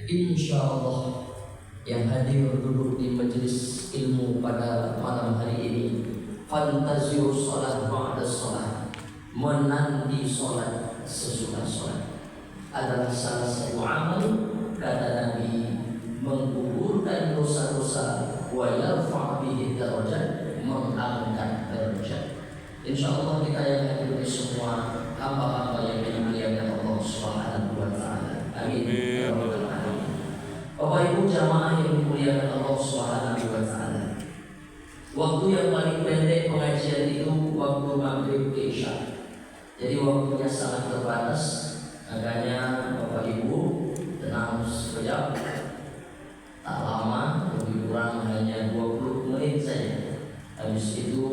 Insya Allah yang hadir duduk di majelis ilmu pada malam hari ini, fantazio sholat ba'da sholat, menanti sholat sesudah sholat adalah salah satu amal, kata Nabi, menggugurkan dosa-dosa, wa yarfa' bihi darajat, mengangkat derajat. Insya Allah kita yang hadir di semua hamba-hamba yang dimuliakan Allah Subhanahu wa Ta'ala. Amin. Bapak Ibu jamaah yang dimuliakan Allah Subhanahu wa Ta'ala. Waktu yang paling pendek pengajian itu waktu maghrib ke isya. Jadi waktunya sangat terbatas. Makanya Bapak Ibu tenang sekejap. Tak lama, lebih kurang hanya 20 menit saja. Habis itu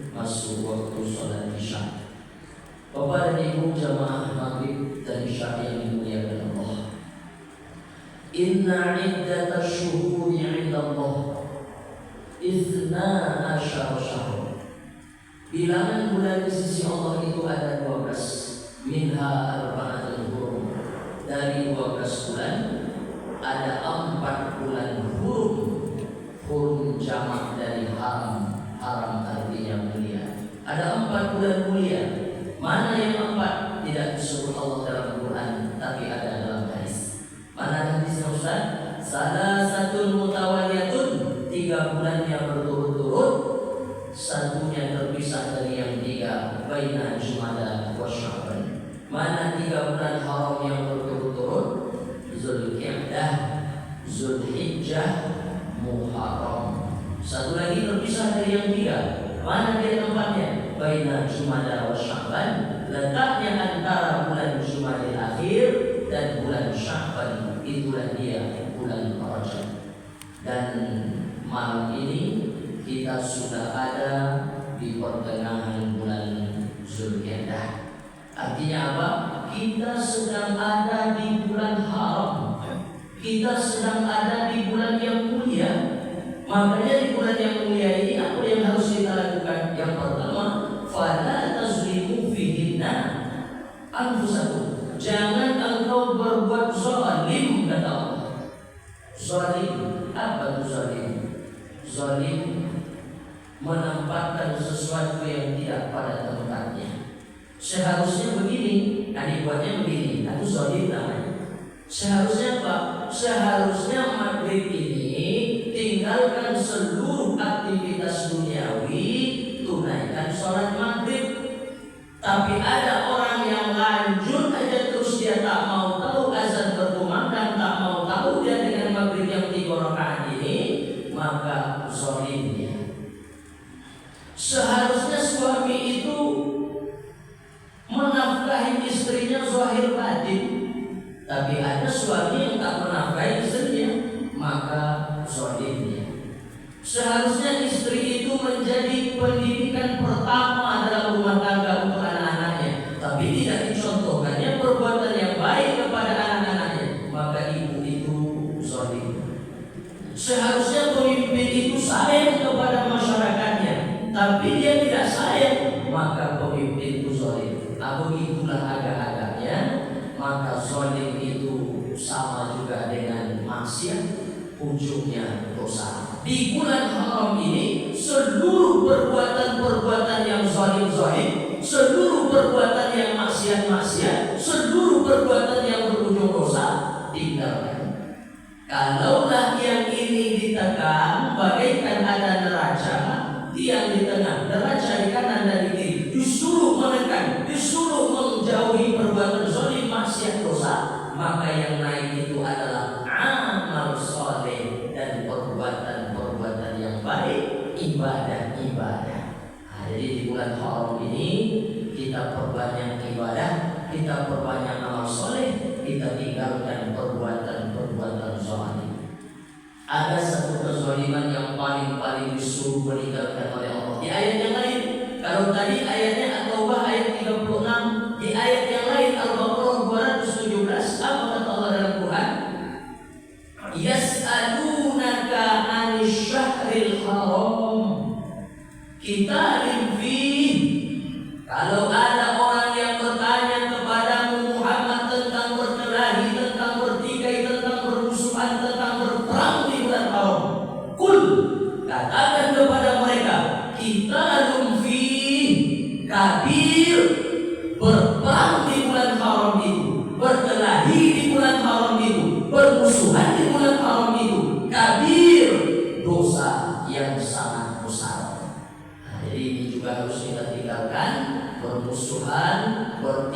masuk waktu sholat isya. Bapak dan Ibu jamaah maghrib dan isya yang dimuliakan Allah. Inna iddatash syuhuri 'inda Allah 12 syahr. Bilangan bulan di sisi Allah itu ada 12. Minha arba'atul hurum. Dari 12 bulan ada 4 bulan hurum. Hurum jamak dari haram. Haram artinya mulia. Ada 4 bulan mulia. Mana yang 4? Tidak disebut Allah dalam Quran, tapi ada dalam hadis. Mana hadisnya Ustaz? Salah satu mutawaliyatun, 3 bulan yang berturut-turut, satunya terpisah dari yang 3, baina Jumada wa Sya'ban. Mana 3 bulan haram yang berturut-turut? Zulqa'dah, Zulhijjah, Muharram. Satu lagi terpisah dari yang 3. Mana dia tempatnya? Baina Jumada wa Sya'ban. Letaknya antara bulan Jumadil akhir dan bulan Sya'ban. Itulah dia bulan Rajab. Dan malam ini kita sudah ada di pertengahan bulan Zulqa'dah. Artinya apa? Kita sedang ada di bulan haram. Kita sedang ada di bulan yang mulia. Makanya di bulan yang mulia ini apa yang harus kita lakukan? Yang pertama, fala tazlimu fihinna anfusakum. Jangan engkau berbuat zalim, kata Allah. Zalim, apa itu zalim? Zalim menempatkan sesuatu yang tidak pada tempatnya. Seharusnya begini, dibuatnya begini. Itu zalim namanya. Seharusnya apa? Seharusnya maghrib ini tinggalkan seluruh aktivitas duniawi, tunaikan sholat maghrib. Tapi ada orang yang lanjut aja terus dia tak mau tahu azan berkumandang, tak mau tahu dia dengan maghrib yang 3 rakaat ini, maka zalim dia. Seharusnya suami itu menafkahi istrinya zahir batin, tapi ada suami yang tak menafkahi istrinya, maka zalim dia. Seharusnya istri itu menjadi pendidikan pertama dalam rumah tangga untuk anak-anaknya, tapi tidak dicontohkannya perbuatan yang baik kepada anak-anaknya, maka ibu itu zalim. Seharusnya pemimpin itu sayang kepada masyarakatnya, tapi dia tidak sayang, maka pemimpin itu zalim. Begitulah agak-agaknya, maka zalim itu sama juga dengan maksiat, ujungnya dosa. Di bulan haram ini seluruh perbuatan-perbuatan yang zalim-zalim, seluruh perbuatan yang maksiat-maksiat, seluruh perbuatan yang berujung dosa tinggalkan. Kalaulah yang ini ditekan, bagaikan ada neraca tiang di tengah, neraca di kanan dan di kiri, disuruh menekan, disuruh menjauhi perbuatan zalim, maksiat, dosa, maka yang naik itu adalah amal soleh dan perbuatan-perbuatan yang baik, ibadah-ibadah. Jadi di bulan haram ini kita perbanyak ibadah, kita perbanyak amal soleh, kita tinggalkan perbuatan-perbuatan zalim. Ada satu kezaliman yang paling disuruh meninggalkan oleh Allah di ayat yang lain. Kalau tadi ayatnya At-Taubah ayat 36, di ayat yang lain Al-Baqarah 217, apa kata Allah dalam Quran? Yas'alunaka 'anil syahril haram qitalin fihi. Kalau ada orang yang bertanya kepadamu Muhammad tentang berkelahi, tentang bertikai, tentang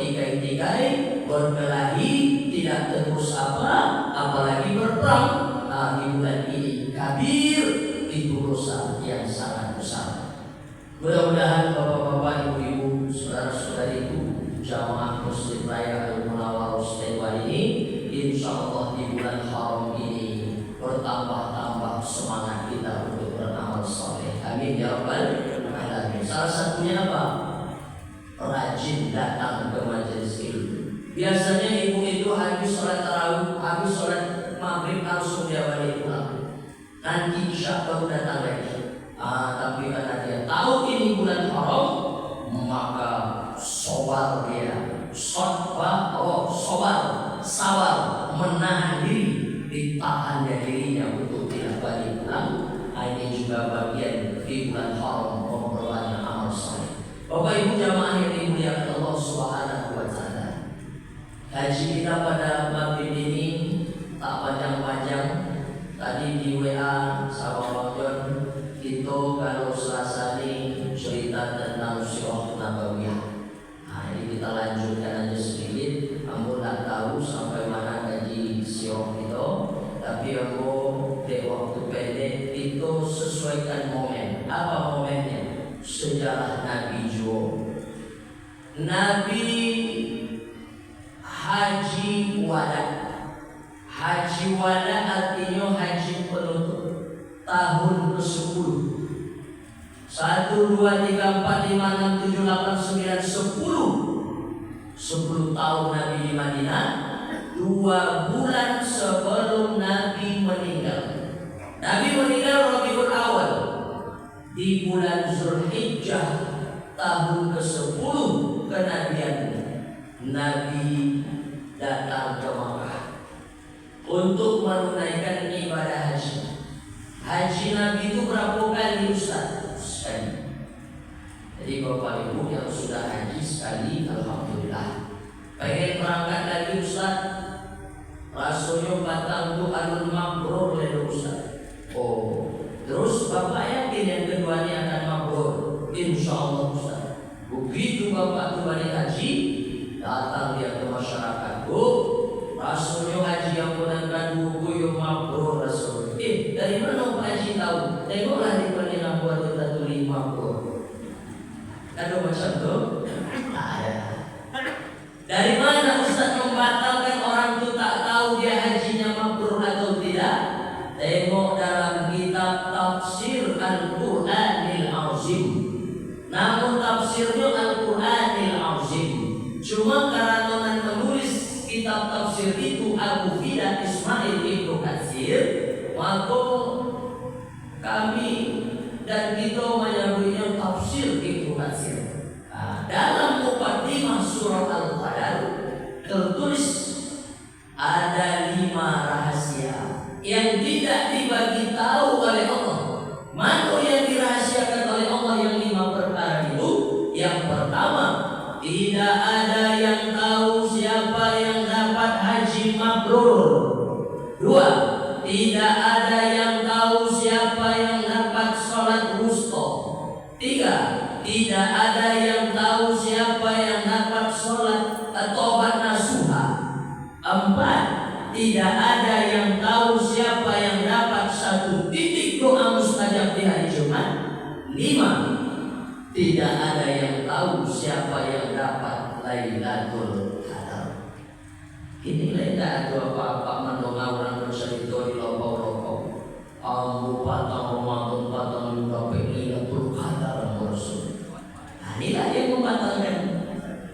bertikai-tikai, berkelahi, tidak terus apalagi berperang. Nah, di bulan ini kabir, itu dosa yang sangat besar. Mudah-mudahan bapak-bapak, ibu-ibu, saudara-saudariku, jamaah muslim raya Al-Munawwarah Taiwan ini, insya Allah di bulan haram ini bertambah-tambah semangat kita untuk beramal saleh. Amin ya rabbal alamin. Salah satunya apa? Rajin datang ke majelis ilmu. Biasanya ibu itu habis sholat tarawih, habis sholat maghrib langsung dia balik pulang. Nanti isya baru datang lagi. Tapi karena dia tahu ini bulan haram, maka sabar dia, sabar menahan diri, ditahannya dirinya untuk tidak balik pulang. Ini juga bagian di bulan haram memperbanyak amal saleh. Bapak Ibu jamaah yang dimuliakan Allah Subhanahu wa taala. Haji kita pada maghrib ini tak panjang-panjang. Tadi di WA sama Bang John, itu kalau Selasa ini cerita tentang Sirah Nabawiyah. Nah, ini kita lanjutkan aja sedikit. Kamu tak tahu sampai mana gaji Sirah itu, tapi aku di waktu pendek itu sesuaikan momen. Apa momennya? Sejarah Nabi Jo. Nabi Haji Wada. Haji Wada artinya haji penutup tahun ke-10. 1, 2, 3, 4, 5, 6, 7, 8, 9, 10 tahun Nabi di Madinah. 2 bulan sebelum Nabi meninggal. Nabi meninggal Rabiul Awal di bulan Zulhijjah tahun ke-10 kenabiannya. Nabi datang ke Makkah untuk menunaikan ibadah haji. Haji Nabi itu berapa kali Ustaz? Sekali. Jadi Bapak Ibu yang sudah haji sekali, alhamdulillah. Pengen berangkat lagi Ustaz? Rasanya batang itu alun mabrur ya Ustaz. Oh, terus Bapak yakin yang kedua ini akan mabrur? Insya Allah Ustaz. Begitu Bapak itu balik haji, datang dia ke masyarakat. Rasanya haji yang menangkan buku yang mabrur Rasul. Dari mana Pak Haji tahu? Tengoklah di Madinah buat kita tulis mabrur. Ada macam tu? Ada. Dari mana Ustaz membatalkan orang itu tak tahu dia hajinya mabrur atau tidak? Tengok dalam kitab tafsir Al-Quranil Azim. Namun tafsirnya Al-Quranil Azim. Cuma karena menulis kitab tafsir itu Abu Fidah Ismail Ibnu Katsir, maka kami dan kita menyebutnya tafsir Ibnu Katsir. Dalam muqaddimah surah Al-Qadar tertulis ada 5 rahasia yang tidak dibagi tahu oleh Allah. Mana yang dirahasiakan oleh Allah yang 5 perkara itu? Yang pertama, tidak ada yang tahu siapa yang dapat haji mabrur. 2, tidak ada yang tahu siapa yang dapat sholat wusta. 3, tidak ada yang tahu siapa yang dapat sholat taubat nasuha. 4, tidak ada yang tahu siapa yang dapat 1 titik doa mustajab di hari Jumat. 5, tidak ada yang tahu siapa yang dapat Lailatul Qadar. Ini tidak ada apa-apa mendengar orang bercerita di lopau-lopau. Ambu patang Ramadan patang mendapat Lailatul Qadar Rasul. Inilah yang membatalkan.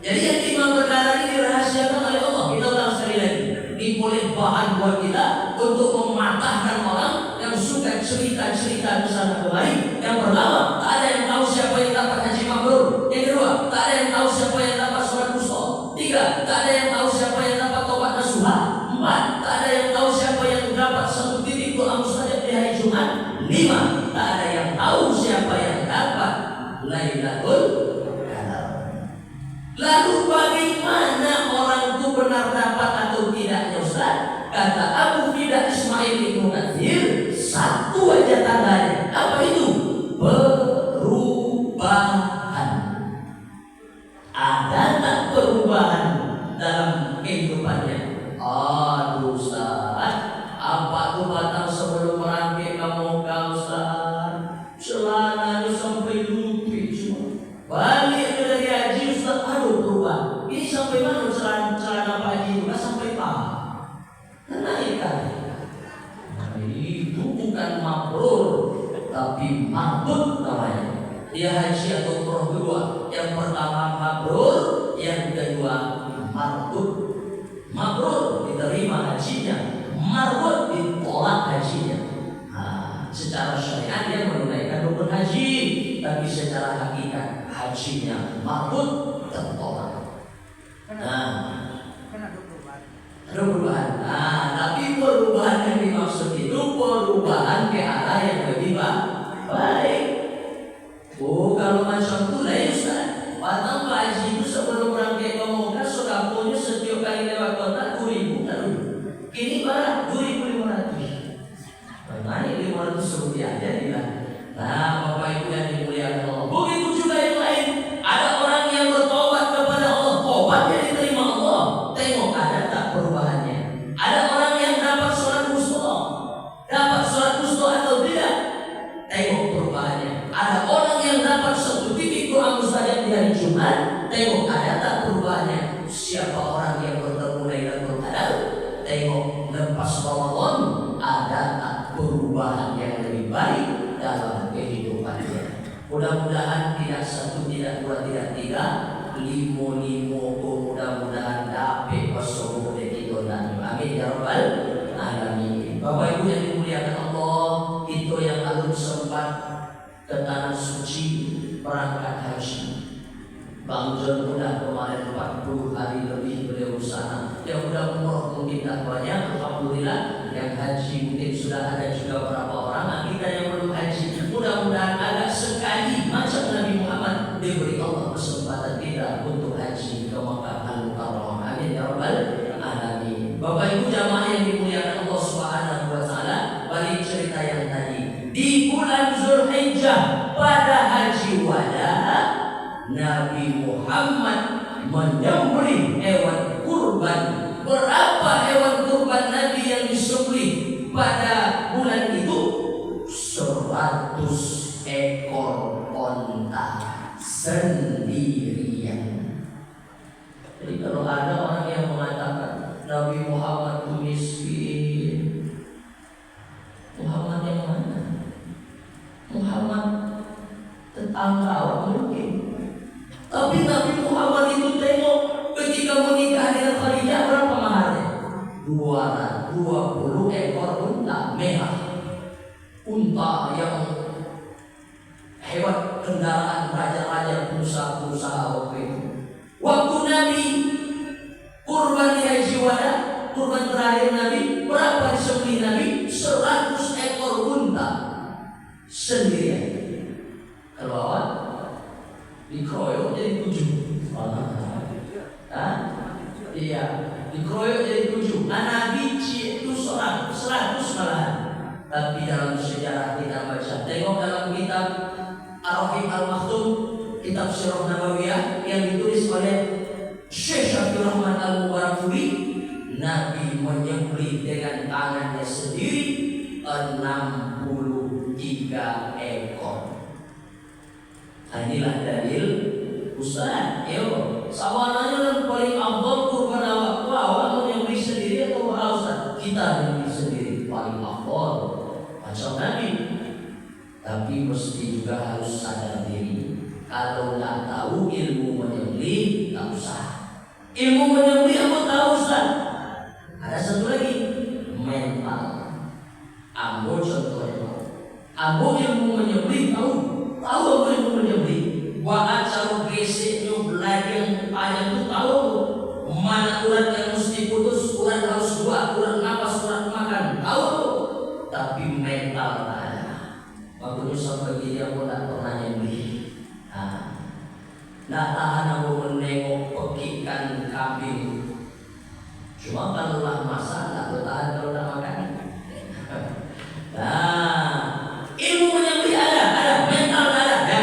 Jadi yang 5 perkara ini dirahasiakan oleh Allah. Kita ulang sekali lagi. Ini boleh bahan buat kita untuk mematahkan orang yang suka cerita-cerita kesana kemari. Yang pertama, tak ada yang tahu siapa yang dapat haji mabrur. Yang kedua, tak ada yang tahu siapa yang dapat sholat wusta. 3, tak ada yang tahu siapa yang dapat taubat nasuha. 4, tak ada yang tahu siapa yang dapat 1 titik doa mustajab di hari Jumat. 5, tak ada yang tahu siapa yang dapat Lailatul Qadar. Lalu bagaimana orang itu benar dapat atau tidaknya Ustaz? Kata Abu Fidah Ismail Ibnu Katsir, 1 aja tandanya. Apa itu? Perubahan. Ada tak perubahan bukan mabrur, tapi mabut namanya. Dia haji atau umroh kedua. Yang pertama mabrur, yang kedua marbut. Mabrur diterima hajinya, marbut ditolak hajinya. Secara syariat dia menunaikan rukun haji, tapi secara hakikat hajinya marbut tertolak. Ada perubahan. Tapi perubahan yang dimaksud itu perubahan ke arah yang lebih baik. Kalau macam itu lah ya Ustaz. Padahal Pak Haji itu sebelum berangkat ke Mekah sudah punya setiap kali lewat kota 2.000 kan? Kini barang 2.500. Bagaimana 500 rupiah aja dia. Bapak Ibu yang dimuliakan Allah. Begitu juga yang lain. Ada orang yang bertobat kepada Allah, tobatnya diterima Allah. Tengok ada tak perubahannya. Ada orang yang dapat sholat mustoh, atau tidak. Tengok perubahannya. Ada orang yang dapat satu titik Quran mustajab di hari Jumat. Tengok ada tak perubahannya. Siapa orang yang bertemu Lailatul Qadar? Tengok lepas Ramadan ada tak perubahan yang lebih baik dalam kehidupannya. Mudah-mudahan tidak satu, tidak dua, tidak tiga, limo mudah-mudahan dapat wasobo itu dan amin ya rabbal alamin. Bapak Ibu yang dimuliakan Allah, itu yang alun sempat ke tanah suci berangkat haji. Bang John mudah kemarin 40 hari lebih beliau sana. Yang sudah umroh mungkin tak banyak, alhamdulillah. Yang haji mungkin sudah ada juga beberapa orang. Kita yang belum haji, mudah-mudahan ada sekali macam Nabi Muhammad diberi Allah kesempatan kita untuk haji ke Makkah Al-Mukarramah. Amin ya rabbal alamin. Bapak Ibu jamaah yang dimuliakan Allah Subhanahu wa taala, balik cerita yang tadi. Di bulan Zulhijjah pada haji wada, Nabi Muhammad menyembelih hewan kurban. Berapa hewan kurban Nabi yang disembelih pada bulan itu? 100 ekor onta sendirian. Jadi kalau ada orang yang mengatakan Nabi Muhammad itu miskin, Muhammad yang mana? Muhammad tetangga orang mungkin. Tapi Nabi Muhammad itu tengok ketika menikah dengan Khadijah berapa maharnya? 220 ekor unta merah. Unta yang hewan kendaraan raja-raja, pengusaha-pengusaha waktu itu. Waktu Nabi kurban di haji wada, kurban terakhir Nabi, berapa disembelih Nabi? 100 ekor unta sendirian. Kalau awal dikeroyok jadi 7. Iya, dikeroyok jadi 7. Nabi itu 100 malahan. Tapi dalam sejarah kita baca, tengok dalam kitab Ar-Rahim Al-Maktum, kitab Sirah Nabawiyah yang ditulis oleh Syekh Abdul Rahman Al-Mubarakfuri, Nabi menyembelih dengan tangannya sendiri 63 ekor. Inilah dalil Ustaz. Sawananya yang paling afdal kurban awak menyembelih sendiri atau Ustaz? Kita menyembelih sendiri paling afdal. Macam Nabi. Tapi mesti juga harus sadar diri. Kalau tak tahu ilmu menyembelih, tak usah. Ilmu menyembelih apa tahu Ustaz? Ada satu lagi, mental. Ambo contohnya. Ambo ilmu menyembelih tahu apa ilmu menyembelih? Wa acaru geseknya belajar ayat itu tahu. Mana urat yang mesti putus, urat harus dua, urat napas, urat makan, tahu. Tapi mental tak ada. Waktu sampai dia pun tak pernah nyembelih. Nak tahan aku menengok pekikan kambing. Cuma kalau lah masak tak bertahan kalau tak makan. Ilmu menyembelih ada, mental ada.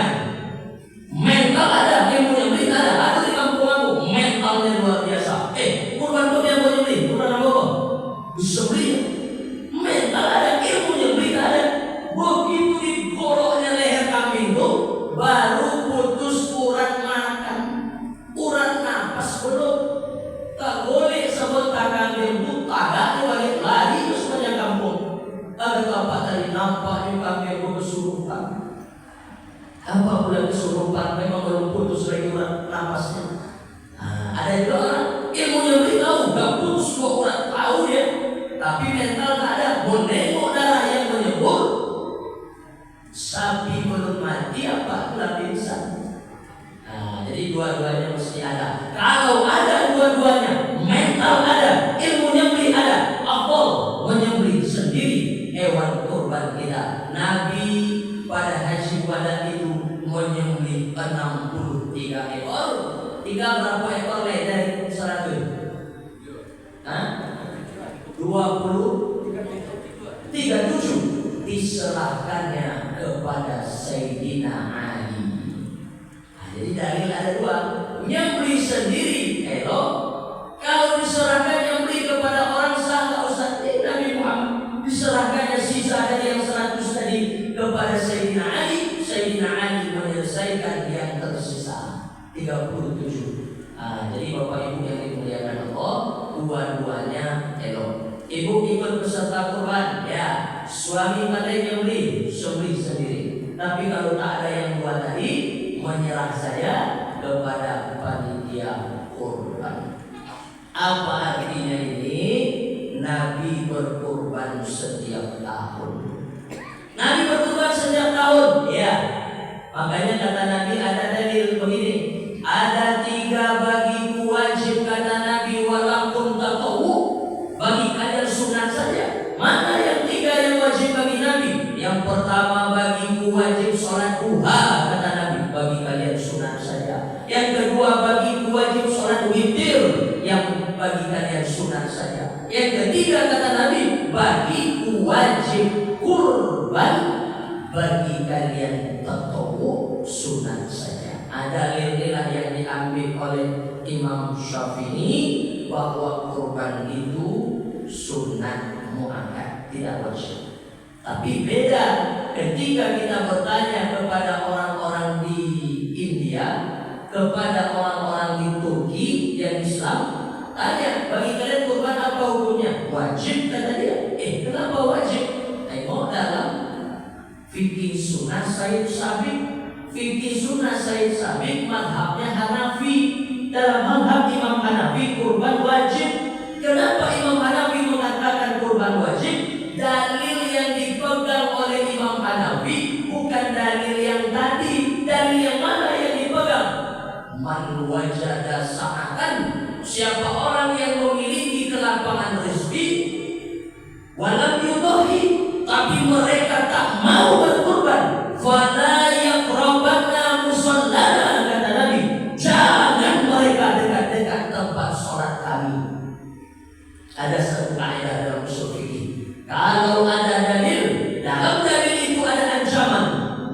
Mental ada, ilmu menyembelih ada di kampung aku. Mentalnya luar biasa. Kurban tu yang menyembelih, kurban apa? Disembelih. Mental ada, ilmu menyembelih ada. Begitu digoroknya leher kambing itu, baru putus urat makan, urat napas belum. Tak boleh sebut kambing itu tagak balik lari ke sepanjang kampung. Ada bapak tadi nampaknya kami kesurupan. Apa pula kesurupan? Memang belum putus lagi napasnya. Ada juga orang ilmunya beritahu gak putus kok urat tahu ya, tapi mental tak ada. Menengok darah yang menyembur, sapi belum mati apa telah pingsan. Jadi dua-duanya mesti ada. Kalau ada dua-duanya, mental ada, ilmu nyembelih ada, afdal menyembelih sendiri hewan kurban kita. Nabi pada haji wada itu menyembelih 63 ekor. Tiga berapa ekor dari 100? 37 diserahkannya kepada Sayyidina Ali. Jadi dalil ada dua. Nyembelih sendiri elok, kalau diserahkan nyembelih kepada orang sah tak usah. Nabi Muhammad diserahkannya sisa dari yang 100 tadi kepada Sayyidina Ali. Sayyidina Ali menyelesaikan yang tersisa 37. Jadi Bapak Ibu yang dimuliakan Allah, dua-duanya elok. Ibu ikut peserta kurban, ya. Suami pandai nyembelih, sembelih sendiri. Tapi kalau tak ada yang dua tadi, menyerah saja kepada panitia kurban. Apa artinya ini? Nabi berkurban setiap tahun. Nabi berkurban setiap tahun, ya. Makanya kata Nabi ada dalil begini. Ada 3 bagiku wajib kata Nabi, walaupun tatawu. Bagi kalian sunat saja. Mana yang 3 yang wajib bagi Nabi? Yang pertama bagiku wajib sholat duha kata Nabi, bagi kalian sunat saja. Yang kedua bagiku wajib sholat witir, yang bagi kalian sunat saja. Yang ketiga kata Nabi, bagiku wajib kurban, bagi kalian tatawu sunat saja. Ada dalil yang diambil oleh Imam Syafi'i bahwa kurban itu sunat muakkad, tidak wajib. Tapi beda ketika kita bertanya kepada orang-orang di India, kepada orang-orang di Turki yang Islam, tanya, bagi kalian kurban apa hukumnya? Wajib kata dia. Kenapa wajib? Tengok dalam fikih sunnah Sayyid Sabiq. Fikih sunnah Sayyid Sabiq madhabnya Hanafi. Dalam madhab Imam Hanafi kurban wajib. Kenapa Imam Hanafi mengatakan kurban wajib? Dalil yang dipegang oleh Imam Hanafi bukan dalil yang tadi. Dalil yang mana yang dipegang? Man wajada sa'atan, siapa orang yang memiliki kelapangan rezeki, walam yudhi, tapi mereka tak mau berkurban, fala yaqrabanna musallana kata Nabi, jangan mereka dekat-dekat tempat sholat kami. Ada satu kaidah dalam usul fikih. Kalau ada dalil, dalam dalil itu ada ancaman,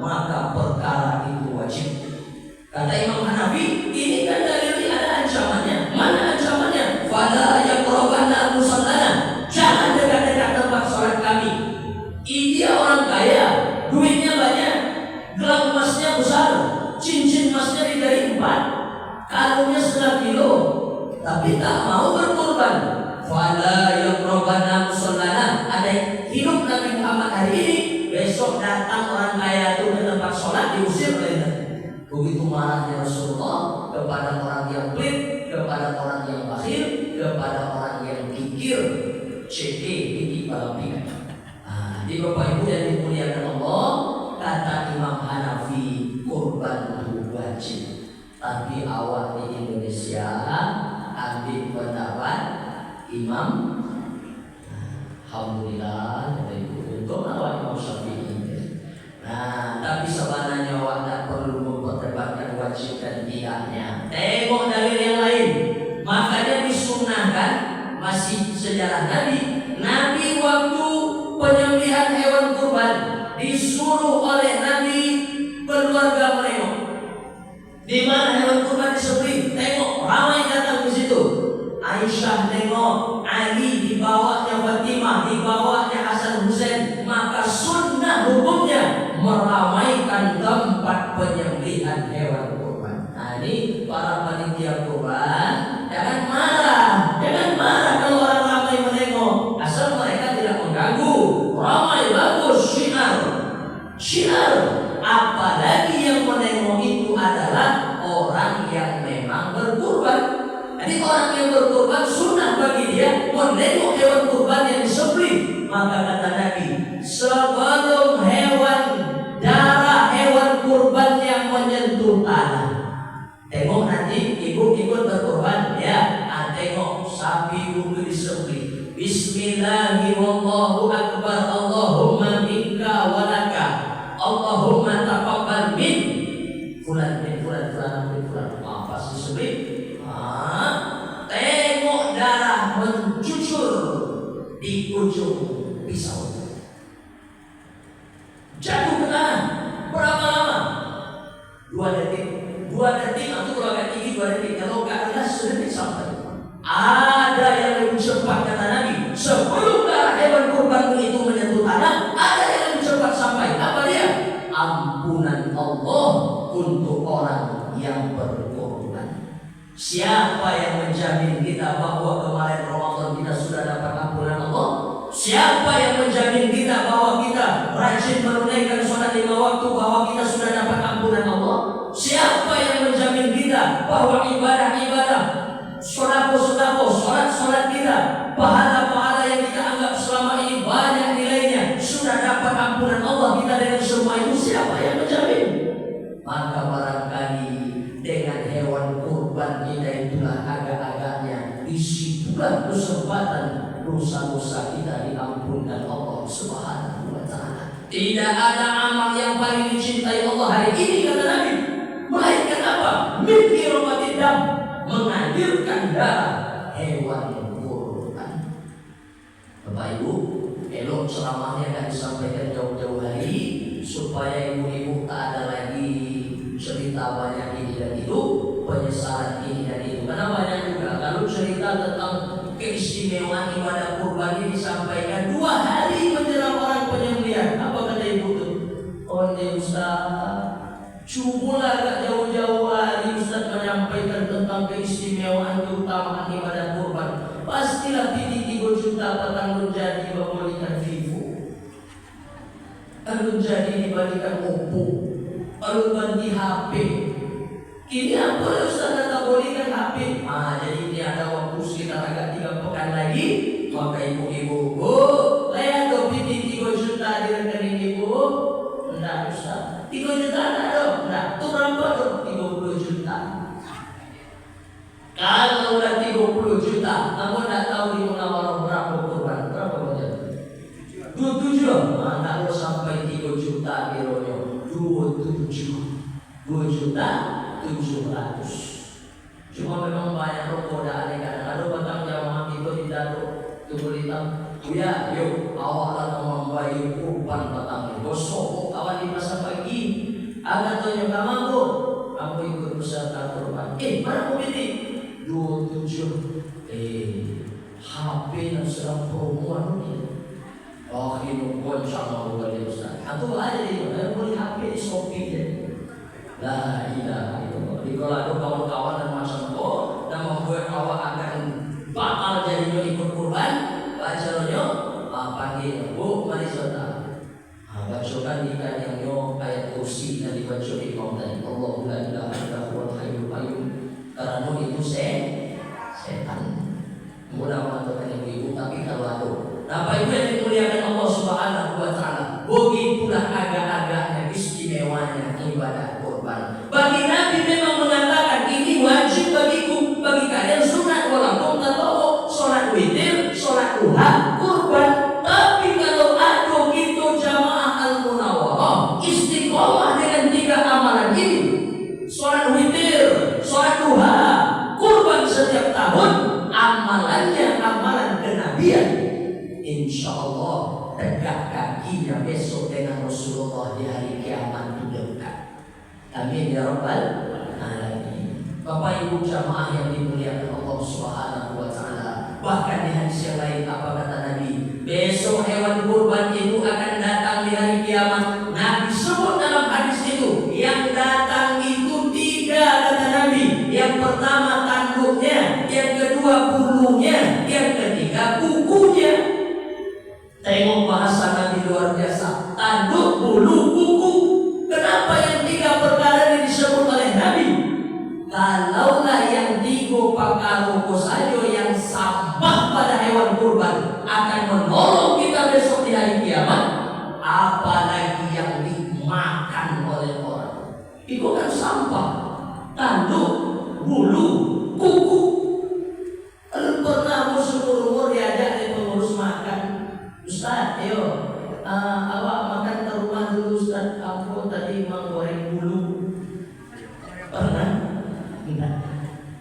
maka perkara itu wajib. Kata Imam Hanafi, ini kan dalilnya ada ancamannya. Mana ancamannya? Fala yaqrabanna musallana, jangan dekat-dekat tempat sholat kami. Dia orang kaya, duitnya banyak, gelang emasnya besar, cincin emasnya diberi 4, kalungnya 1 kilo, tapi tak mau berkorban. Fala yaqrabanna musallana. Ada hidup Nabi Muhammad hari ini, besok datang orang kaya itu ke tempat sholat, diusir oleh Nabi. Begitu marahnya Rasulullah kepada orang yang pelit, kepada orang yang bakhil, kepada orang yang kikir, titik pada pinggan. Jadi Bapak Ibu yang dimuliakan Allah, kata Imam Hanafi kurban itu wajib. Tapi awak di Indonesia ambil pendapat Imam, alhamdulillah, Bapak Ibu, untuk awak Imam Syafi'i. Tapi sebenarnya awak tak perlu memperdebatkan wajib dan tidaknya. Tengok dalil yang lain. Makanya disunnahkan, masih sejarah Nabi. Nabi waktu penyembelihan hewan kurban disuruh oleh Nabi keluarga menengok. Di mana hewan kurban disembelih? Tengok, ramai datang di situ. Aisyah tengok, Ali dibawanya Fatimah, dibawanya Hasan Husain. Maka sunnah hukumnya meramaikan tempat penyembelihan hewan kurban. Ini para panitia kurban, jangan marah kalau orang ramai menengok, asal mereka tidak mengganggu. Ramai bagus, syiar syiar. Apalagi yang menengok itu adalah orang yang memang berkurban. Jadi orang yang berkurban sunnah bagi dia menengok hewan kurban yang disembelih. Maka kata Nabi, sebelum darah hewan kurban yang menyentuh tanah, tengok nanti ibu ikut berkurban ya, tengok sapi dulu disembelih. Bismillahirrahmanirrahim, wallahu akbar, Allahumma minka walaka, Allahumma taqabbal min fulan bin fulan fulan bin fulan. Pas disembelih, tengok darah mencucur di ujung pisau, jatuh ke tanah. Berapa lama? 2 detik. 2 detik atau kalau agak tinggi 2 detik. Kalau agak rendah sedetik sampai. Ada yang lebih cepat kata Nabi. Sebelum darah hewan kurban itu menyentuh tanah, ada yang lebih cepat sampai. Apa dia? Ampunan Allah untuk orang yang berkorban. Siapa yang menjamin kita bahwa kemarin Ramadan kita sudah dapat ampunan Allah? Siapa yang menjamin kita bahwa kita rajin menunaikan sholat 5 waktu bahwa kita sudah dapat ampunan Allah? Siapa yang menjamin kita bahwa ibadah-ibadah, sodako-sodako, sholat-sholat kita, pahala-pahala yang kita anggap selama ini banyak nilainya, sudah dapat ampunan Allah kita dengan semua itu? Siapa yang menjamin? Maka barangkali dengan hewan kurban kita itulah agak-agaknya disitulah kesempatan dosa-dosa kita diampunkan Allah Subhanahu wa ta'ala. Tidak ada amal yang paling dicintai Allah hari ini kata Nabi, melainkan apa? Min iromatid dam, mengalirkan darah hewan kurban. Bapak Ibu, elok ceramahnya akan disampaikan jauh-jauh hari supaya ibu-ibu tak ada lagi cerita banyak ini dan itu, penyesalan ini dan itu. Karena banyak juga kalau cerita tentang keistimewaan ibadah kurban ini disampaikan 2 hari menjelang orang penyembelihan. Apa kata ibu tuh? Oh ini Ustaz, cumulah agak jauh-jauh hari Ustaz menyampaikan tentang keistimewaan keutamaan ibadah kurban. Pastilah titik 3 juta petang menjadi membelikan Vivo, lalu jadi dibalikan Oppo, lalu ganti HP. Kini apa Ustaz kata bolikan HP? Jadi ini ada waktu sekitar agak 3 pekan lagi. Maka ibu-ibu, lihat dong titik 3 juta di rekening ibu. Enggak Ustaz, 3 juta enggak dong? Enggak, itu berapa dong? 30 juta. Kalau udah 30 juta, kamu enggak tahu di Munawarah berapa kurban? Berapa banyak? 27. Kalau sampai 3 juta kilonya 2 juta 700. Cuma memang banyak rokok dah kadang ada batang jamaah itu tidak tubuh hitam. Ya, yuk awaklah membayar kurban batang. Gosok kawan di masa pagi. Ada tuh yang kamu ikut peserta kurban. Mana mobil ini? 27. HP yang sedang promoan ini. Oh ini goncang mau beli Ustaz. Atau aja itu, beli HP di Shopee je. La ilaha illallah. Kalau ada kawan-kawan dan macam itu dan membuat awak akan bakal jadinya ikut kurban, bacaannya panggil Bu mari saudara. Bacakan ikan yang yo ayat kursi yang dibaca imam tadi. Allahu la ilaha illa huwal hayyul qayyum. Karena itu setan. Mudah-mudahan ibu-ibu tapi kalau ada Bapak Ibu yang dimuliakan Allah Subhanahu wa ta'ala, begitulah agak-agaknya istimewanya ibadah kurban. Bagi Nabi memang mengatakan ini wajib bagiku, bagi kalian sunat walaupun tatawwu, sholat witir, sholat duha, kurban. Tapi kalau ada gitu jamaah al-Munawarah istiqomah dengan 3 amalan ini, sholat witir, sholat duha, kurban setiap tahun, amalannya amalan kenabian. Insya Allah tegak kakinya besok dengan Rasulullah di hari kiamat itu dekat. Amin ya rabbal alamin. Bapak Ibu jamaah yang dimuliakan Allah Subhanahu wa ta'ala, bahkan di hadis yang lain apa kata Nabi? Besok hewan kurban itu akan datang di hari kiamat. Nabi sebut dalam hadis itu, yang datang itu 3 kata Nabi. Yang pertama tanduknya, yang kedua bulunya, yang ketiga kukunya. Tengok bahasa Nabi luar biasa. Tanduk, bulu, kuku. sampah, tanduk, bulu, kuku. Pernah umur diajak di pengurus makan, Ustaz, ayo awak makan ke rumah dulu Ustaz, aku tadi mau goreng bulu. Pernah? Enggak.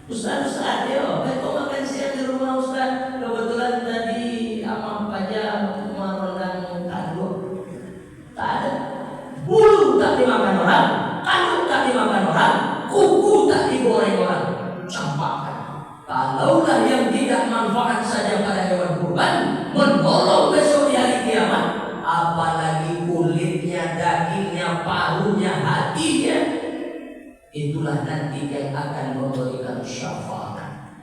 Ustaz, ayo makan siang di rumah Ustaz. Kebetulan tadi Amam Paja merondang tanduk. Tak ada. Bulu tak dimakan orang, tanduk tak dimakan orang, kuku tak digoreng orang. Campakkan. Kalaulah yang tidak manfaat saja pada hewan kurban menolong besok di hari kiamat, apalagi kulitnya, dagingnya, paruhnya, hatinya, itulah nanti yang akan memberikan syafaat.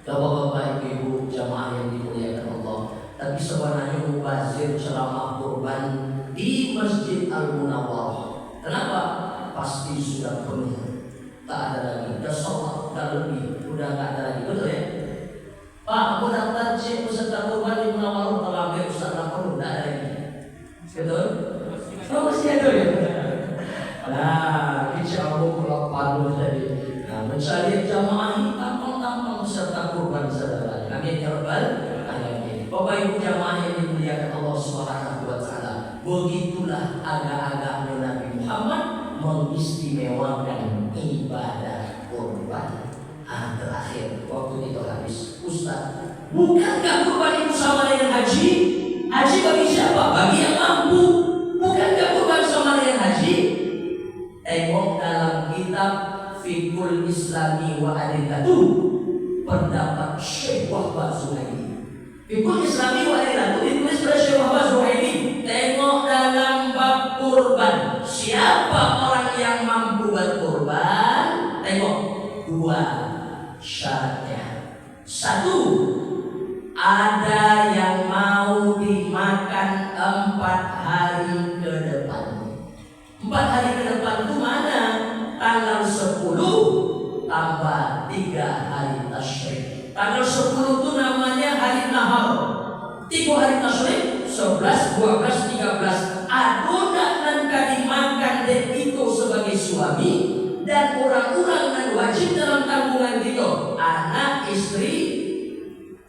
Bapak-bapak, ibu jamaah yang dimuliakan Allah, tapi sebenarnya mubazir ceramah kurban di Masjid Al-Munawwarah. Kenapa? Pasti sudah penuh. Tak ada lagi, udah sholat, udah lebih, udah gak ada lagi, betul ya? Pak, aku daftar cek peserta kurban di Munawwarah, kalau ambil Ustaz lapor, udah ada lagi. Betul? Oh, masih ada ya? Nah, insya Allah kalau panuh tadi. Nah, mencari jamaah ini tampang-tampang peserta kurban saudara. Amin ya rabbal alamin. Bapak ibu jamaah yang dimuliakan Allah Subhanahu wa taala. Begitulah agak-agaknya Nabi Muhammad mengistimewakan ibadah kurban. Terakhir waktu itu habis, Ustaz, bukankah kurban itu sama dengan haji? Haji bagi siapa? Bagi yang mampu. Bukankah kurban sama dengan haji? Tengok dalam kitab Fiqhul Islami wa Adillatuh, pendapat Syekh Wahbah Zuhaili. Fiqhul Islami wa Adillatuh ditulis oleh Syekh Wahbah Zuhaili. Tengok dalam bab kurban, siapa orang yang mampu berkurban? Tengok dua syaratnya. Satu, ada yang mau dimakan 4 hari ke depan. 4 hari ke depan itu mana? Tanggal 10 tambah 3 hari tasyrik. Tanggal 10 itu namanya hari nahar. 3 hari tasyrik, 11, 12, 13. Adonan dan dimakan dek itu sebagai suami dan orang-orang yang wajib dalam tanggungan itu, anak, istri.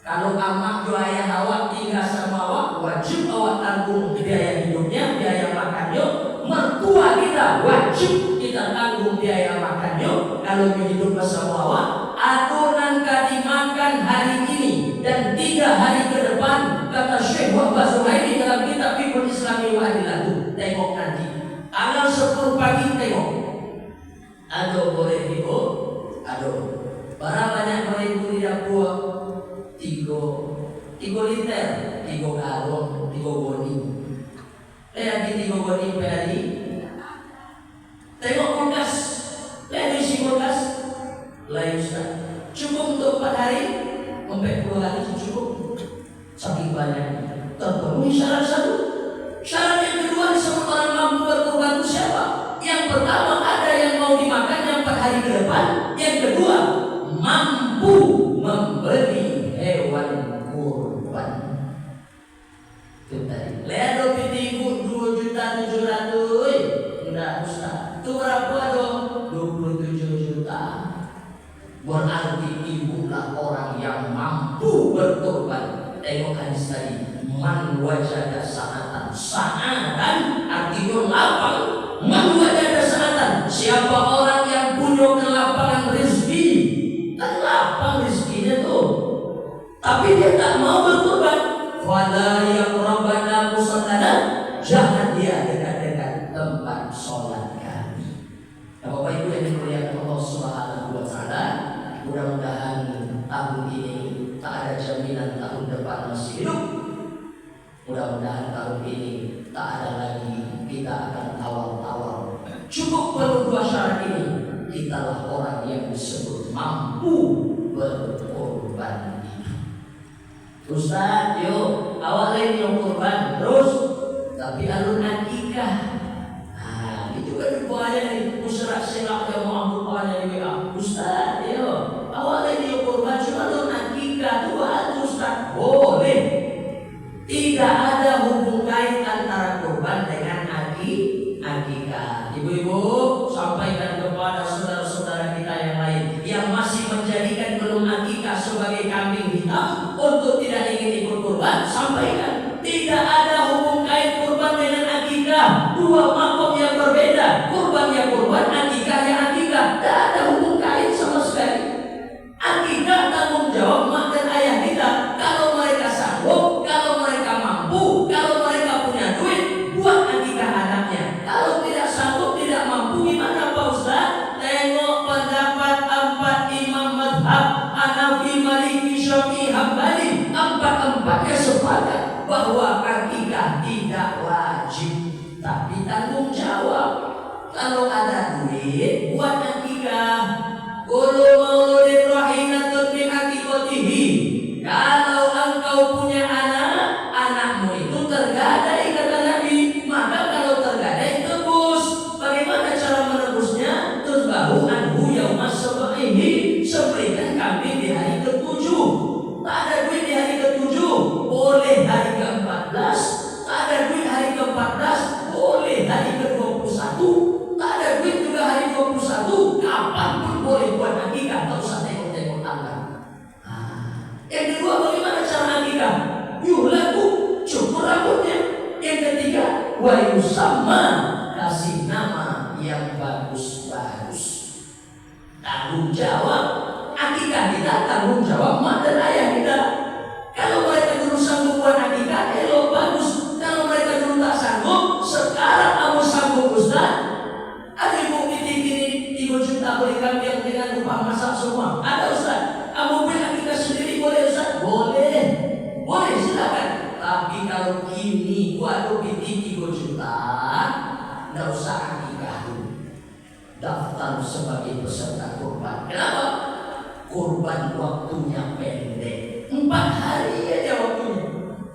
Kalau amak jo ayah awak tinggal sama awak, wajib awak tanggung biaya hidupnya, biaya makannya. Mertua kita wajib kita tanggung biaya makannya. Kalau hidup bersama awak, adonan dimakan hari ini dan 3 hari ke depan, kata Syekh Wahbah Zuhaili dalam kitab Fiqhul Islami wa Adillatuh. Tengok nanti tanggal 10 pagi, tengok. Aduh, boleh ibu? Aduh, berapa banyak boleh ibu di dapur? 3 liter, 3 galon, 3 goni. Lagi 3 goni per hari. Tengok kulkas, lihat isi kulkas. Lain Ustaz, cukup untuk 4 hari, 40 hari cukup. Saking banyak, terpenuhi syarat satu. Syarat yang kedua disebut orang mampu berkurban itu siapa? Yang pertama ada yang mau dimakan yang 4 hari ke depan. Yang kedua mampu membeli hewan kurban. Itu tadi. Lihat dong pitiku 2.700.000. Enggak Ustaz. Itu berapa dong? 27 juta. Berarti ibulah orang yang mampu berkorban. Tengok hadis tadi. Man wajada sa'atan. Sa'atan artinya lapang. Man wajada sa'atan. Siapa orang yang punya kelapangan rezeki. Kan lapang rezekinya tuh. Tapi dia tak mau berkorban. Fala yaqrabana musallana. Jangan dia dekat-dekat tempat sholat kami. Nah, Bapak Ibu yang dimuliakan Allah Subhanahu wa taala, mudah-mudahan tahun ini tak ada jaminan tahun depan masih hidup. Mudah-mudahan tahun ini tak ada lagi kita akan tawar-tawar. Cukup perlu 2 syarat ini. Kitalah orang yang disebut mampu berkorban. Ustaz, yuk awak lain yang korban terus, tapi alun akikah. Nah, itu kan bahaya nih. Musyarak-syarak yang mampu bahaya di WA. Ustaz, yuk awak lain yang korban cuma alun akikah. Itu Ustaz, boleh. Tidak ada hubung kait antara korban dengan akikah. Ibu-ibu sampaikan kepada akikah, dua makom yang berbeda. Kurban ya kurban, akikah ya akikah. Tidak ada hubung kait sama sekali. Akikah tanggung jawab mak dan ayah kita. Kalau mereka sanggup, kalau mereka mampu, kalau mereka punya duit, buat akikah anaknya. Kalau tidak sanggup, tidak mampu, gimana Pak Ustaz? Tengok pendapat 4 imam mazhab Hanafi, Maliki, Syafi'i, Hambali. 4-4-nya sepakat bahwa akikah tidak wajib, tapi tanggung jawab. Kalau ada duit, buat akikah. Kullu mauludin rahinatun bi aqiqatihi. Kalau engkau punya anak, anakmu itu tergadai kata Nabi. Maka kalau tergadai tebus. Bagaimana cara menebusnya? Tuzbahu anhu yauma sab'ihi. Sembelihkan kambing di hari ke-7. Tak ada duit di hari ke-7, boleh hari ke-14. Tak ada duit hari ke-14, boleh hari ke-21. Tak ada duit juga hari 21, kapanpun boleh buat akikah. Tak usah tengok-tengok tanggal. Yang kedua, bagaimana cara akikah? Yuhlaku, cukur rambutnya. Yang ketiga, wa yusamma, kasih nama yang bagus-bagus. Tanggung jawab akikah kita, tanggung jawab mak dan ayah kita. Kalau mereka dulu sanggup buat akikah, elok bagus. Kalau mereka dulu tak sanggup, sekarang kamu sanggup Ustaz. Ada ibu titik ini 3 juta beli kambing dengan upah masak semua. Ada Ustaz. Kamu beli akikah sendiri boleh Ustaz? Boleh. Boleh silakan. Tapi kalau kini gua rugi 3 juta, nggak usah akikah dulu. Daftar sebagai peserta kurban. Kenapa? Kurban waktunya pendek. 4 hari aja waktunya.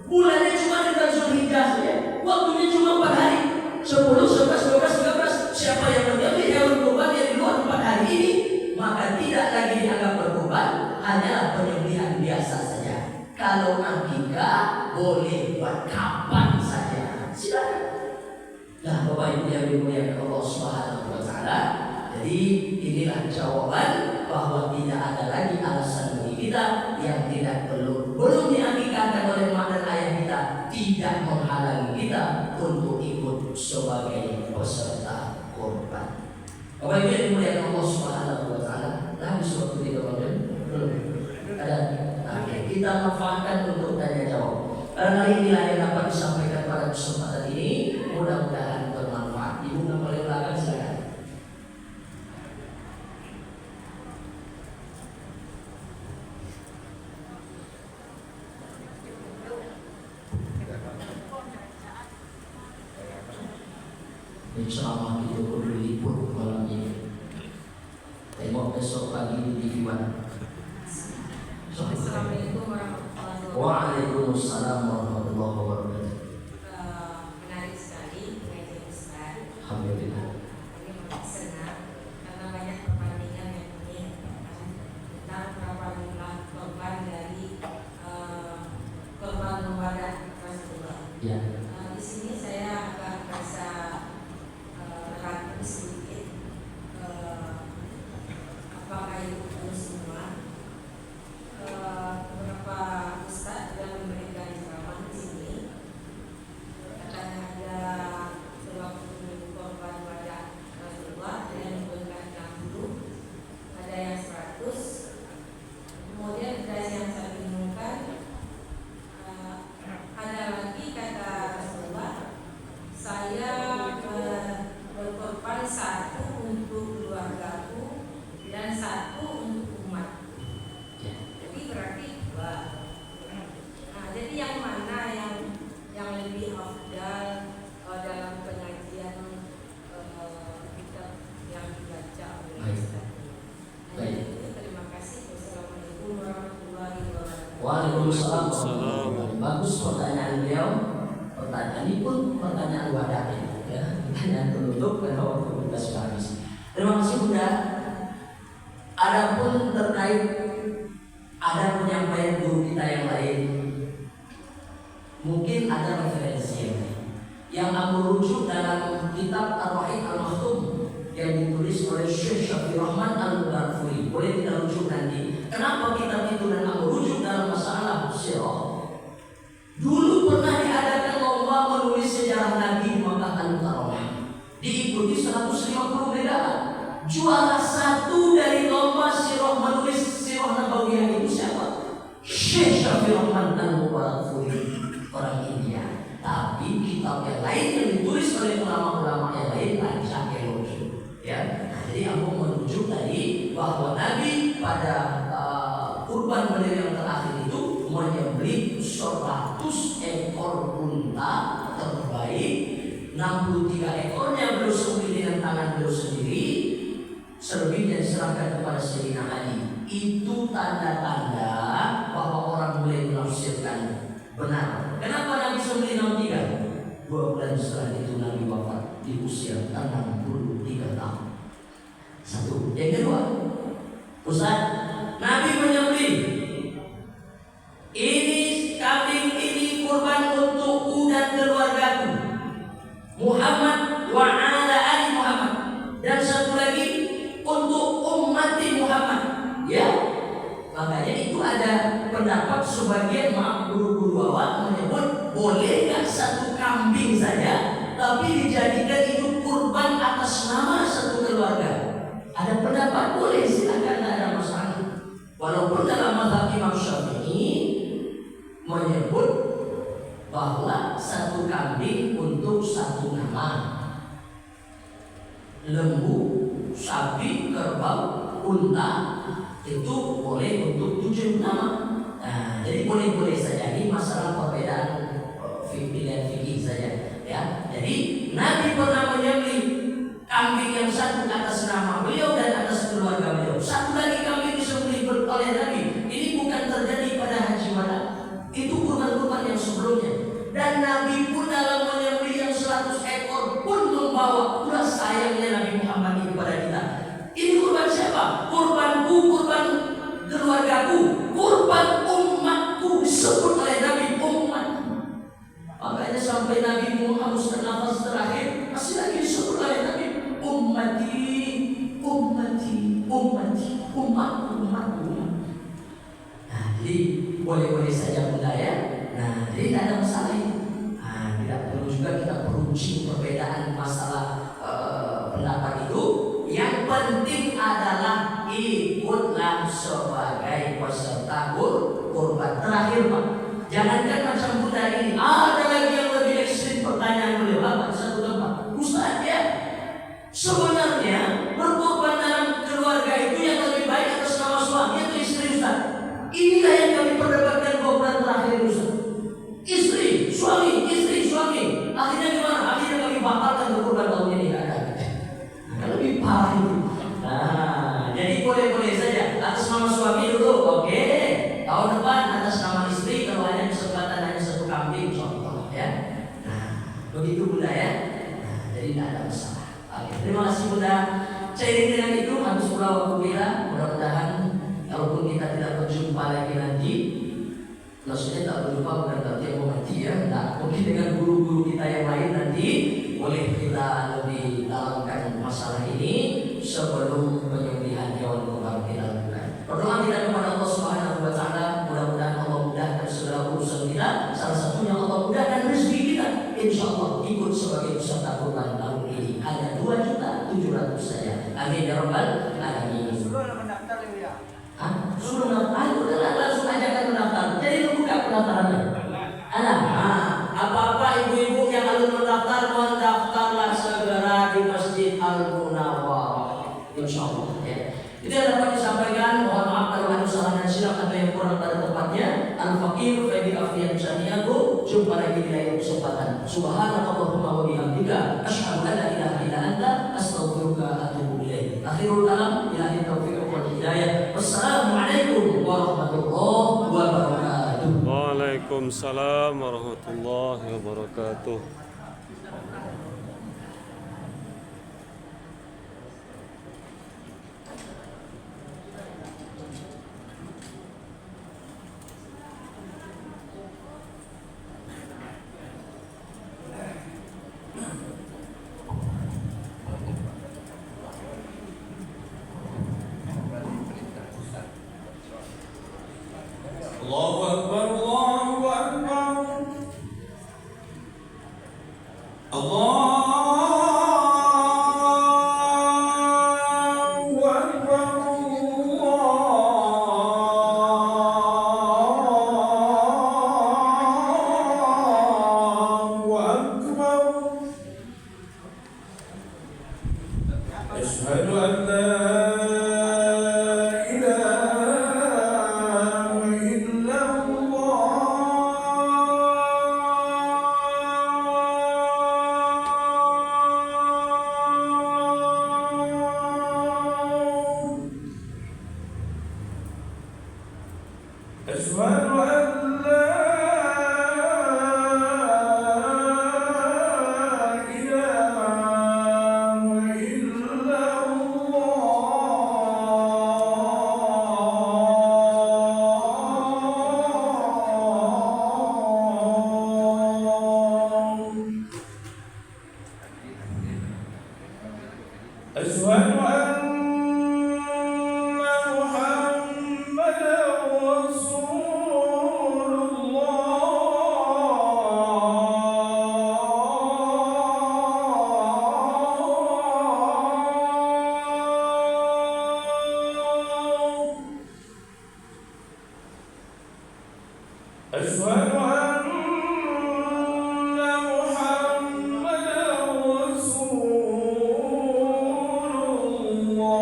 Bulannya cuma dengan Zulhijjah saja. Waktunya cuma 4 hari. 10, 11, 12, 13. Siapa yang menjadi hewan kurban yang di luar 4 hari ini, maka tidak lagi dianggap berkurban, hanyalah penyembelihan biasa saja. Kalau akikah boleh buat kapan saja. Silakan. Nah, Bapak Ibu yang dimuliakan Allah Subhanahu wa taala. Jadi inilah jawaban bahwa tidak ada lagi alasan bagi kita yang tidak belum diakikahkan oleh mak dan ayah kita, tidak menghalangi kita untuk ikut sebagai peserta kurban. Bapak Ibu yang dimuliakan Allah Subhanahu wa taala. Habis waktu kita belum? Ada. Oke, kita manfaatkan untuk tanya jawab. Karena inilah yang dapat disampaikan pada kesempatan ini. Mudah-mudahan bermanfaat. Ibu yang paling belakang silakan. Insyaallah kita perlu libur malam ini. Tengok besok pagi di TV One. Assalamualaikum warahmatullahi wabarakatuh. Waalaikumsalam warahmatullahi wabarakatuh. Menarik sekali pengajian Ustaz. Alhamdulillah. Ini senang karena banyak perbandingan yang ini tentang berapa jumlah korban dari korban mubarak Rasulullah. Ya. Di sini saya agak merasa ragu sedikit. Apakah itu betul semua? Beberapa ustaz yang memberikan ceramah di sini katanya ada sewaktu korban pada Rasulullah ada yang memberikan 60, ada yang 100, kemudian ada yang saya bingungkan, ada lagi kata Rasulullah, saya berkorban 1 untuk keluargaku dan 1 untuk umat. Jadi berarti 2. Nah, jadi yang mana yang lebih afdal dalam pengajian kitab yang dibaca oleh Ustaz? Jadi terima kasih. Wassalamualaikum warahmatullahi wabarakatuh. Waalaikumsalam. Bagus pertanyaan beliau. Pertanyaan ini pun pertanyaan wadah ya. Pertanyaan penutup karena waktu kita sudah habis. Terima kasih Bunda. Adapun terkait ada penyampaian guru kita yang lain, mungkin ada referensi yang aku rujuk dalam kitab Ar-Rahim Al-Maktum yang ditulis oleh Syekh Syafi'i Rahman Al-Ghafuri. Boleh kita rujuk nanti. Kenapa kitab itu dan aku rujuk dalam masalah sirah? Dulu pernah diadakan lomba menulis sejarah Nabi di Makkah kitab yang lain yang ditulis oleh ulama-ulama yang lain rancang teologi. Ya, nah, jadi aku merujuk tadi bahwa Nabi pada kurban beliau yang terakhir itu menyembelih 100 ekor unta terbaik, 63 ekornya beliau sembelih dengan tangan beliau sendiri, selebihnya diserahkan kepada Sayyidina Ali. Itu tanda-tanda bahwa orang boleh menafsirkan benar. Kenapa Nabi sembelih 63? 2 bulan setelah itu Nabi wafat di usia 63 tahun. Satu. Yang kedua, Ustaz, Nabi menyembelih ini kambing ini kurban untukku dan keluargaku, Muhammad wa ala ali Muhammad, dan satu lagi untuk ummati Muhammad. Ya, makanya itu ada pendapat sebagian guru-guru awam menyebut boleh nggak satu kambing saja tapi dijadikan itu kurban atas nama satu keluarga. Ada pendapat boleh, silakan, tidak ada masalah. Walaupun dalam mazhab Imam Syafi'i menyebut bahwa satu kambing untuk satu nama, lembu, sapi, kerbau, unta itu boleh untuk 7 nama. Nah, jadi boleh-boleh saja, ini masalah perbedaan pilihan fikih saja. Ya, jadi Nabi pernah menyembelih kambing yang satu atas nama beliau dan atas keluarga beliau. Satu lagi kambing disembelih oleh Nabi. Ini bukan terjadi pada haji wada. Itu kurban-kurban yang sebelumnya. Dan Nabi pun dalam menyembelih yang 100 ekor pun membawa pula sayangnya Nabi Muhammad ini kepada kita. Ini kurban siapa? Kurbanku, kurban keluargaku, kurban umatku, disebut oleh Nabi umat. Makanya sampai Nabi Muhammad nafas terakhir masih lagi disebut oleh Nabi ummati, ummati, ummati, umatku, umatku. Nah, jadi boleh-boleh saja bunda ya. Nah, jadi tidak ada masalah itu. Nah, tidak perlu juga kita peruncing perbedaan masalah pendapat itu. Yang penting adalah ikutlah sebagai peserta kurban. Terakhir Pak, jangankan macam bunda ini, ada lagi yang lebih ekstrim pertanyaan beliau. Apa? Satu tempat, Ustaz ya, sebenarnya berkorban dalam keluarga itu yang lebih baik atas nama suami atau istri Ustaz? Inilah yang kami perdebatkan 2 bulan terakhir Ustaz. Istri, suami, istri, suami. Akhirnya gimana? Akhirnya kami batalkan berkorban tahun ini. Tidak ada. Nah, lebih parah itu. Nah, jadi boleh-boleh saja atas nama suami dulu, oke. Tahun depan atas nama istri kalau hanya kesempatan hanya satu kambing contoh ya. Nah, begitu bunda ya. Nah, jadi tidak ada masalah. Oke, terima kasih bunda. Seiring dengan itu habis pula waktu kita, mudah-mudahan kalaupun kita tidak berjumpa lagi nanti, maksudnya tak berjumpa bukan berarti yang mau mati ya. Nah, mungkin dengan guru-guru kita yang lain nanti boleh kita lebih dalamkan masalah ini sebelum penyembelihan hewan kurban kita lakukan. Berdoa kita kepada Allah Subhanahu wa taala, mudah-mudahan Allah mudahkan segala urusan kita. Salah satunya Allah mudahkan rezeki kita. Insyaallah ikut sebagai peserta kurban tahun ini. Hanya 2.700.000 saja. Amin ya rabbal alamin. Suruh mendaftar ya. Hah? Suruh mendaftar? Udah langsung ajakan mendaftar. Jadi lu buka pendaftarannya. Alah, apa-apa ibu-ibu yang harus mendaftar, mendaftarlah segera di Masjid Al-Munawwarah. Insyaallah ya. Itu yang dapat disampaikan. Mohon maaf kalau ada salah dan silap atau yang kurang pada tempatnya. Al-Faqir Fadi Afiyan Saniago. Jumpa lagi di lain kesempatan. Subhanakallahumma wa bihamdika asyhadu an la ilaha illa anta astaghfiruka wa atubu ilaik. Akhirul kalam, billahi taufiq wal hidayah. Wassalamualaikum warahmatullahi wabarakatuh. Waalaikumsalam warahmatullahi wabarakatuh. Allahu Akbar, Allahu Akbar. Allahu Akbar, Allahu Akbar. أشهد أن لا إله إلا الله أشهد أن لا إله إلا الله أشهد أن محمدا رسول الله أشهد أن محمدا رسول الله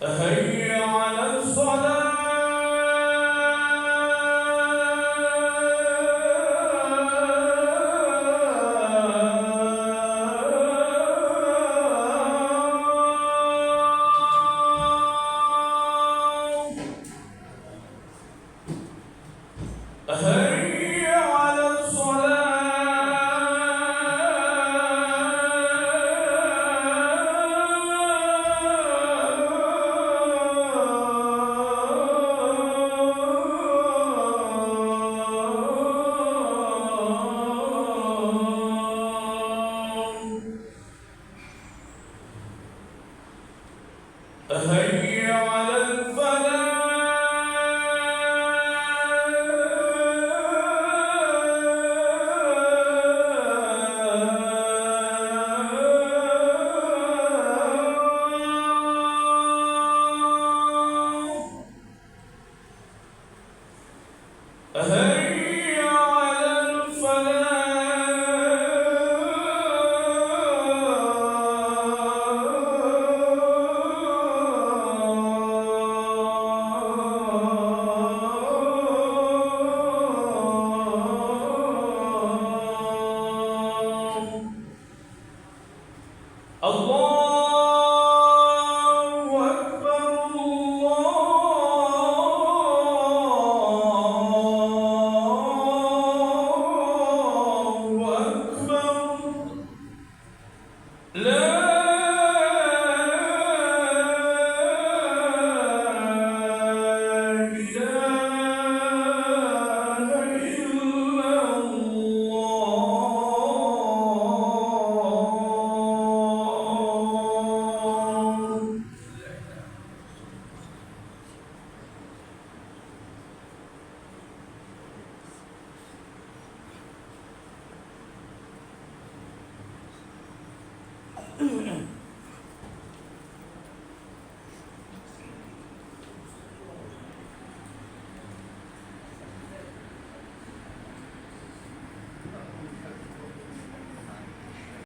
هيا على الصلاة هيا على الصلاة هيا على الفلاح هيا على الفلاح الله أكبر الله أكبر لا إله إلا الله